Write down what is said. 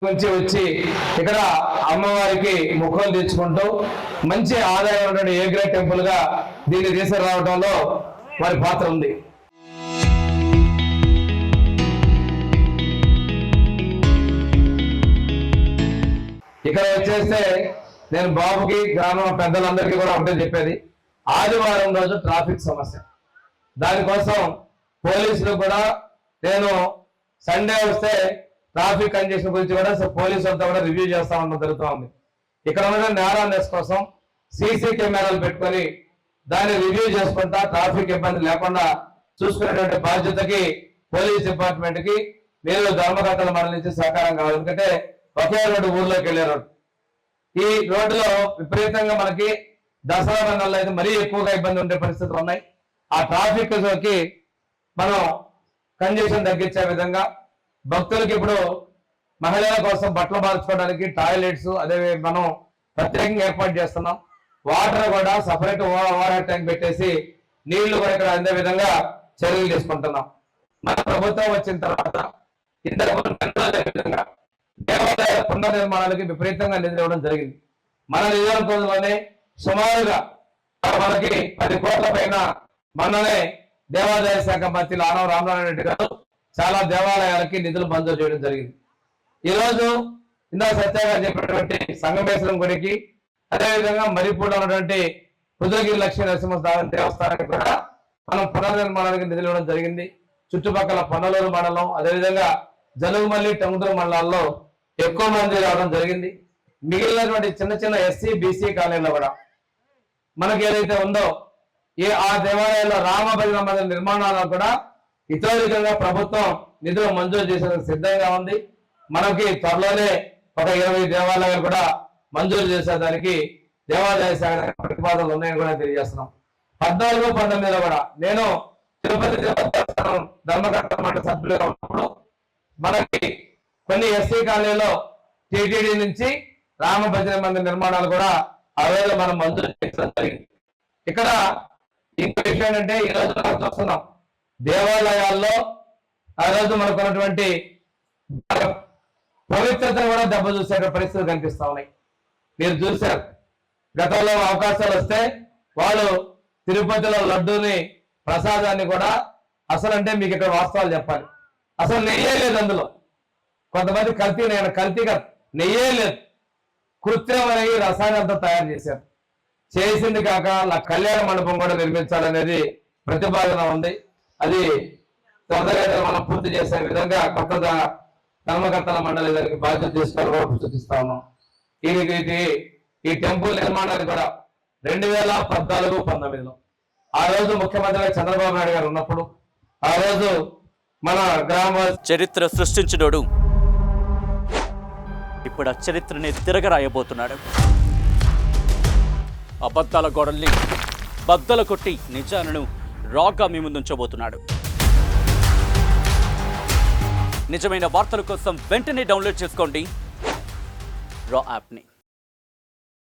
నుంచి వచ్చి ఇక్కడ అమ్మవారికి ముఖం తెచ్చుకుంటూ మంచి ఆదాయం ఉన్నటువంటి ఏ గ్రేడ్ టెంపుల్ గా దీన్ని తీసుకురావడంలో వారి పాత్ర ఉంది. ఇక్కడ వచ్చేస్తే నేను బాబుకి గ్రామం పెద్దలందరికీ కూడా ఒకటే చెప్పేది, ఆదివారం రోజు ట్రాఫిక్ సమస్య, దానికోసం పోలీసులు కూడా నేను సండే వస్తే ట్రాఫిక్ కంజెషన్ గురించి కూడా పోలీసు అంతా కూడా రివ్యూ చేస్తా ఉండడం జరుగుతూ ఉంది. ఇక్కడ ఉన్న నేరాలెస్ కోసం సీసీ కెమెరాలు పెట్టుకొని దాన్ని రివ్యూ చేసుకుంటా ట్రాఫిక్ ఇబ్బంది లేకుండా చూసుకునేటువంటి బాధ్యతకి పోలీస్ డిపార్ట్మెంట్ కి మీరు ధర్మకర్తల మండలి నుంచి సహకారం కావాలి. ఎందుకంటే ఒకే రోడ్డు ఊర్లోకి వెళ్ళే రోడ్డు, ఈ రోడ్డులో విపరీతంగా మనకి దసరా నెలలో అయితే మరీ ఎక్కువగా ఇబ్బంది ఉండే పరిస్థితులు ఉన్నాయి. ఆ ట్రాఫిక్ కి మనం కంజెషన్ తగ్గించే విధంగా భక్తులకి ఇప్పుడు మహిళల కోసం బట్టలు మార్చుకోవడానికి టాయిలెట్స్ అదే మనం ప్రత్యేకంగా ఏర్పాటు చేస్తున్నాం. వాటర్ కూడా సపరేట్ వాటర్ ట్యాంక్ పెట్టేసి నీళ్లు కూడా ఇక్కడ అందే విధంగా చర్యలు తీసుకుంటున్నాం. మన ప్రభుత్వం వచ్చిన తర్వాత విధంగా దేవాలయ పునర్నిర్మాణాలకి విపరీతంగా నిధులు ఇవ్వడం జరిగింది. మన నియోజకవర్గంలోనే సుమారుగా మనకి 10 కోట్ల పైన మననే దేవాదాయ శాఖ మంత్రి ఆనవ రామనారాయణ రెడ్డి గారు చాలా దేవాలయాలకి నిధులు మంజూరు చేయడం జరిగింది. ఈ రోజు ఇందాక సత్య గారు చెప్పినటువంటి సంగమేశ్వరం గుడికి, అదేవిధంగా మరిపూడిలో ఉన్నటువంటి రుద్రగిరి లక్ష్మీ నరసింహ దేవస్థానానికి కూడా మనం పునర్నిర్మాణానికి నిధులు ఇవ్వడం జరిగింది. చుట్టుపక్కల పొన్నలూరు మండలం అదేవిధంగా జలుగుమల్లి టంగుటూరు మండలాల్లో ఎక్కువ మంది రావడం జరిగింది. మిగిలినటువంటి చిన్న చిన్న ఎస్సీ బీసీ కాలనీలో కూడా మనకి ఏదైతే ఉందో ఆ దేవాలయాల్లో రామభజన మందిర నిర్మాణాలను కూడా ఇతోరికంగా ప్రభుత్వం నిధులు మంజూరు చేసేందుకు సిద్ధంగా ఉంది. మనకి త్వరలోనే ఒక 20 దేవాలయాలు కూడా మంజూరు చేసేదానికి దేవాదాయ శాఖ ప్రతిపాదనలు ఉన్నాయని కూడా తెలియజేస్తున్నాం. 14, 19 కూడా నేను తిరుపతి ధర్మకర్త మండలి సభ్యులుగా ఉన్నప్పుడు మనకి కొన్ని ఎస్సీ కాలనీలో టీటీడీ నుంచి రామ భజన మందిర నిర్మాణాలు కూడా ఆ రోజు మనం మంజూరు చేయడం జరిగింది. ఇక్కడ ఇంకో విషయం ఏంటంటే ఈ రోజు మనం చూస్తున్నాం దేవాలయాల్లో ఆ రోజు మనకున్నటువంటి పవిత్రతను కూడా దెబ్బ చూసే పరిస్థితులు కనిపిస్తా ఉన్నాయి. మీరు చూశారు గతంలో అవకాశాలు వస్తే వాళ్ళు తిరుపతిలో లడ్డూని ప్రసాదాన్ని కూడా అసలు అంటే మీకు ఇక్కడ వాస్తవాలు చెప్పాలి, అసలు నెయ్యే లేదు అందులో. కొంతమంది కల్తీగా నెయ్యే లేదు, కృత్రిమమైన రసాయనంతో తయారు చేశారు. చేసింది కాక కళ్యాణ మండపం కూడా నిర్మించాలనేది ప్రతిపాదన ఉంది. అది త్వరగా మనం పూర్తి చేసే విధంగా కొత్త ధర్మకర్తల మండలి దానికి బాధ్యత తీసుకోవాలని సూచిస్తా ఉన్నాం. ఈ టెంపుల్ నిర్మాణానికి కూడా 2014, 19లో ఆ రోజు ముఖ్యమంత్రిగా చంద్రబాబు నాయుడు గారు ఉన్నప్పుడు ఆ రోజు మన గ్రామ చరిత్ర సృష్టించినోడు ఇప్పుడు ఆ చరిత్రని తిరగరాయబోతున్నాడు. అబద్ధాల గోడల్ని బద్దలు కొట్టి నిజాలను రాగా మీ ముందుంచబోతున్నాడు. నిజమైన వార్తల కోసం వెంటనే డౌన్లోడ్ చేసుకోండి రా యాప్ని.